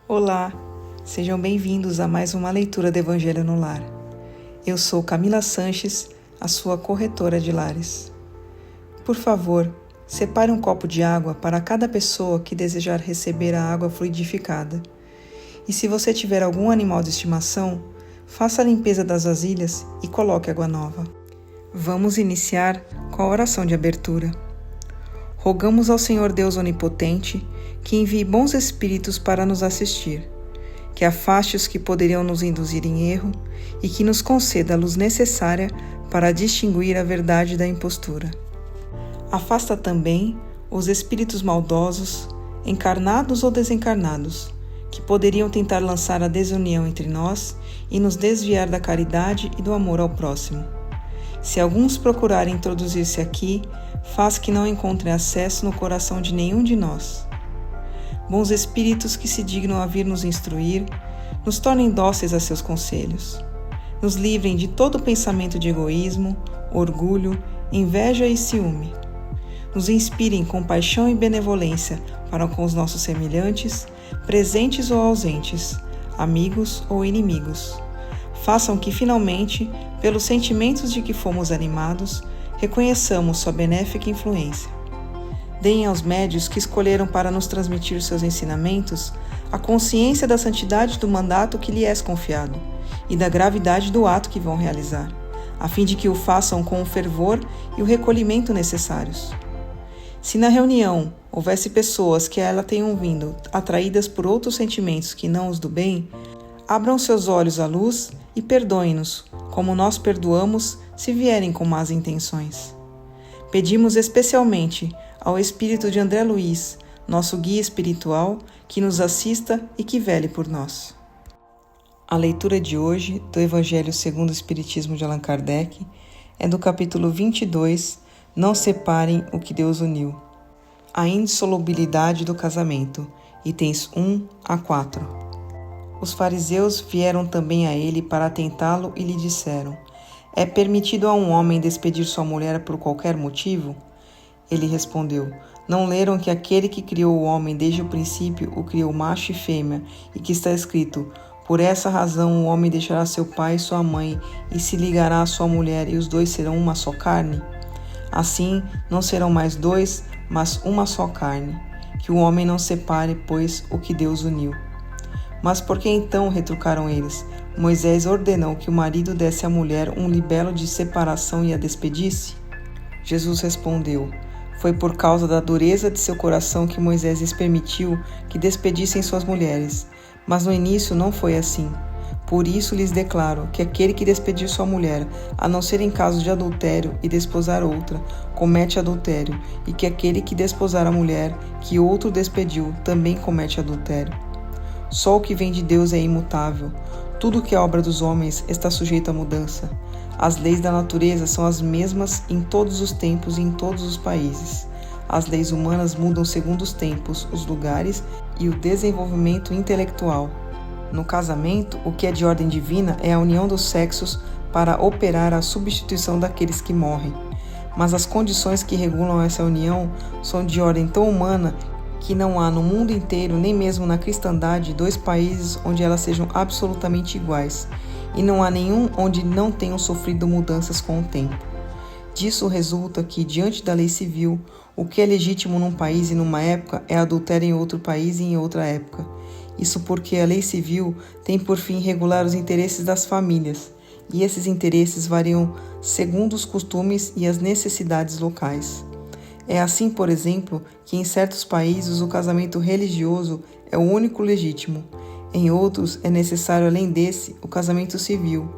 Olá, sejam bem-vindos a mais uma leitura do Evangelho no Lar. Eu sou Camila Sanches, a sua corretora de lares. Por favor, separe um copo de água para cada pessoa que desejar receber a água fluidificada. E se você tiver algum animal de estimação, faça a limpeza das vasilhas e coloque água nova. Vamos iniciar com a oração de abertura. Rogamos ao Senhor Deus Onipotente que envie bons espíritos para nos assistir, que afaste os que poderiam nos induzir em erro e que nos conceda a luz necessária para distinguir a verdade da impostura. Afasta também os espíritos maldosos, encarnados ou desencarnados, que poderiam tentar lançar a desunião entre nós e nos desviar da caridade e do amor ao próximo. Se alguns procurarem introduzir-se aqui, faz que não encontrem acesso no coração de nenhum de nós. Bons espíritos que se dignam a vir nos instruir, nos tornem dóceis a seus conselhos. Nos livrem de todo pensamento de egoísmo, orgulho, inveja e ciúme. Nos inspirem compaixão e benevolência para com os nossos semelhantes, presentes ou ausentes, amigos ou inimigos. Façam que, finalmente, pelos sentimentos de que fomos animados, reconheçamos sua benéfica influência. Deem aos médios que escolheram para nos transmitir seus ensinamentos a consciência da santidade do mandato que lhe é confiado e da gravidade do ato que vão realizar, a fim de que o façam com o fervor e o recolhimento necessários. Se na reunião houvesse pessoas que a ela tenham vindo atraídas por outros sentimentos que não os do bem, abram seus olhos à luz e perdoem-nos, como nós perdoamos se vierem com más intenções. Pedimos especialmente ao espírito de André Luiz, nosso guia espiritual, que nos assista e que vele por nós. A leitura de hoje do Evangelho segundo o Espiritismo de Allan Kardec é do capítulo 22, Não separem o que Deus uniu. A indissolubilidade do casamento, itens 1 a 4. Os fariseus vieram também a ele para tentá-lo e lhe disseram: É permitido a um homem despedir sua mulher por qualquer motivo? Ele respondeu: Não leram que aquele que criou o homem desde o princípio o criou macho e fêmea, e que está escrito: Por essa razão o homem deixará seu pai e sua mãe, e se ligará à sua mulher, e os dois serão uma só carne? Assim, não serão mais dois, mas uma só carne. Que o homem não separe, pois, o que Deus uniu. Mas por que então, retrucaram eles, Moisés ordenou que o marido desse à mulher um libelo de separação e a despedisse? Jesus respondeu: Foi por causa da dureza de seu coração que Moisés lhes permitiu que despedissem suas mulheres, mas no início não foi assim. Por isso lhes declaro que aquele que despedir sua mulher, a não ser em caso de adultério, e desposar outra, comete adultério, e que aquele que desposar a mulher que outro despediu também comete adultério. Só o que vem de Deus é imutável. Tudo que é obra dos homens está sujeito à mudança. As leis da natureza são as mesmas em todos os tempos e em todos os países. As leis humanas mudam segundo os tempos, os lugares e o desenvolvimento intelectual. No casamento, o que é de ordem divina é a união dos sexos para operar a substituição daqueles que morrem. Mas as condições que regulam essa união são de ordem tão humana que não há no mundo inteiro, nem mesmo na cristandade, dois países onde elas sejam absolutamente iguais, e não há nenhum onde não tenham sofrido mudanças com o tempo. Disso resulta que, diante da lei civil, o que é legítimo num país e numa época é adultério em outro país e em outra época. Isso porque a lei civil tem por fim regular os interesses das famílias, e esses interesses variam segundo os costumes e as necessidades locais. É assim, por exemplo, que em certos países o casamento religioso é o único legítimo. Em outros, é necessário, além desse, o casamento civil.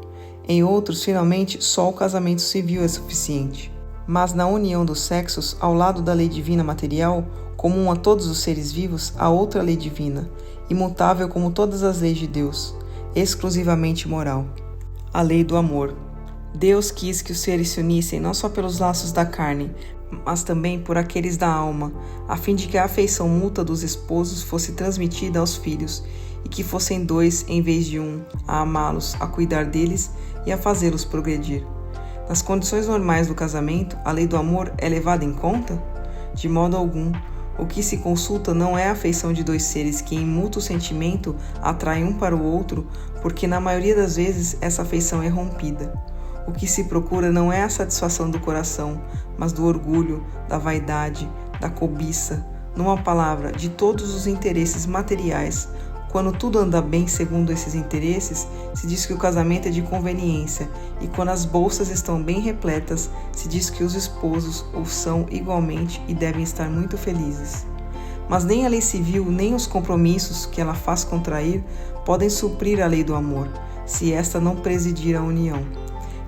Em outros, finalmente, só o casamento civil é suficiente. Mas na união dos sexos, ao lado da lei divina material, comum a todos os seres vivos, há outra lei divina, imutável como todas as leis de Deus, exclusivamente moral. A lei do amor. Deus quis que os seres se unissem não só pelos laços da carne, mas também por aqueles da alma, a fim de que a afeição mútua dos esposos fosse transmitida aos filhos, e que fossem dois em vez de um, a amá-los, a cuidar deles e a fazê-los progredir. Nas condições normais do casamento, a lei do amor é levada em conta? De modo algum. O que se consulta não é a afeição de dois seres que em mútuo sentimento atraem um para o outro, porque na maioria das vezes essa afeição é rompida. O que se procura não é a satisfação do coração, mas do orgulho, da vaidade, da cobiça, numa palavra, de todos os interesses materiais. Quando tudo anda bem segundo esses interesses, se diz que o casamento é de conveniência, e quando as bolsas estão bem repletas, se diz que os esposos o são igualmente e devem estar muito felizes. Mas nem a lei civil, nem os compromissos que ela faz contrair podem suprir a lei do amor, se esta não presidir a união.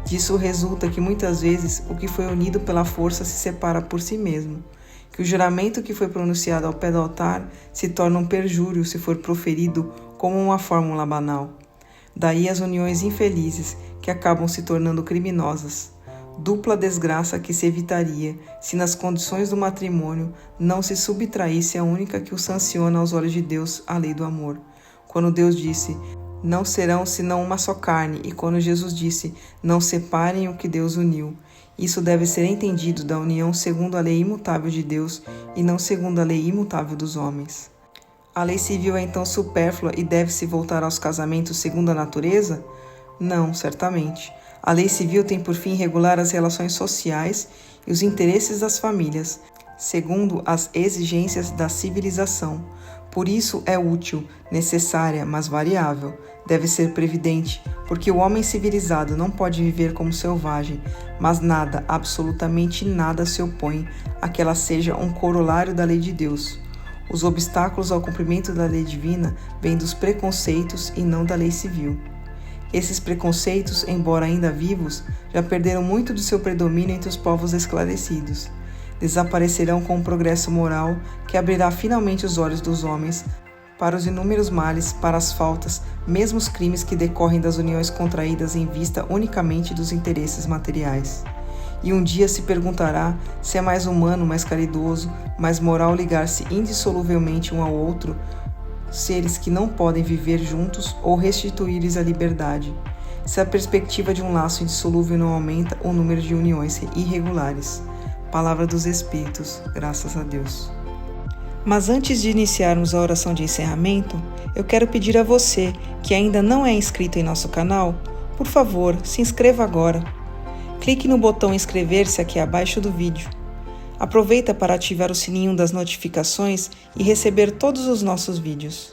Disso resulta que muitas vezes o que foi unido pela força se separa por si mesmo, que o juramento que foi pronunciado ao pé do altar se torna um perjúrio se for proferido como uma fórmula banal. Daí as uniões infelizes que acabam se tornando criminosas. Dupla desgraça que se evitaria se nas condições do matrimônio não se subtraísse a única que o sanciona aos olhos de Deus, a lei do amor. Quando Deus disse, não serão senão uma só carne, e quando Jesus disse, não separem o que Deus uniu. Isso deve ser entendido da união segundo a lei imutável de Deus e não segundo a lei imutável dos homens. A lei civil é então supérflua e deve-se voltar aos casamentos segundo a natureza? Não, certamente. A lei civil tem por fim regular as relações sociais e os interesses das famílias, segundo as exigências da civilização. Por isso é útil, necessária, mas variável. Deve ser previdente, porque o homem civilizado não pode viver como selvagem, mas nada, absolutamente nada se opõe a que ela seja um corolário da lei de Deus. Os obstáculos ao cumprimento da lei divina vêm dos preconceitos e não da lei civil. Esses preconceitos, embora ainda vivos, já perderam muito de seu predomínio entre os povos esclarecidos. Desaparecerão com o progresso moral que abrirá finalmente os olhos dos homens para os inúmeros males, para as faltas, mesmo os crimes que decorrem das uniões contraídas em vista unicamente dos interesses materiais. E um dia se perguntará se é mais humano, mais caridoso, mais moral ligar-se indissoluvelmente um ao outro, seres que não podem viver juntos, ou restituir-lhes a liberdade, se a perspectiva de um laço indissolúvel não aumenta o número de uniões irregulares. Palavra dos Espíritos, graças a Deus. Mas antes de iniciarmos a oração de encerramento, eu quero pedir a você, que ainda não é inscrito em nosso canal, por favor, se inscreva agora. Clique no botão inscrever-se aqui abaixo do vídeo. Aproveita para ativar o sininho das notificações e receber todos os nossos vídeos.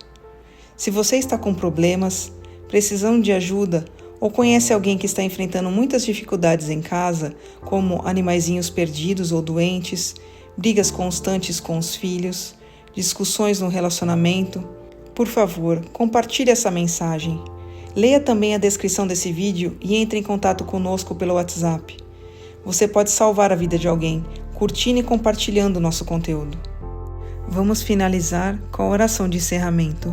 Se você está com problemas, precisando de ajuda ou conhece alguém que está enfrentando muitas dificuldades em casa, como animaizinhos perdidos ou doentes, brigas constantes com os filhos, discussões no relacionamento, por favor, compartilhe essa mensagem. Leia também a descrição desse vídeo e entre em contato conosco pelo WhatsApp. Você pode salvar a vida de alguém, curtindo e compartilhando o nosso conteúdo. Vamos finalizar com a oração de encerramento.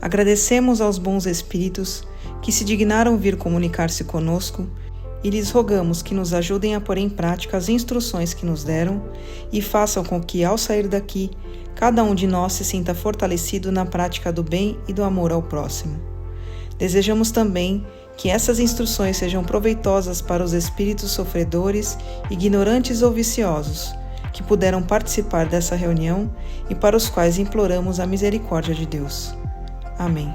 Agradecemos aos bons espíritos que se dignaram vir comunicar-se conosco e lhes rogamos que nos ajudem a pôr em prática as instruções que nos deram e façam com que, ao sair daqui, cada um de nós se sinta fortalecido na prática do bem e do amor ao próximo. Desejamos também que essas instruções sejam proveitosas para os espíritos sofredores, ignorantes ou viciosos, que puderam participar dessa reunião e para os quais imploramos a misericórdia de Deus. Amém.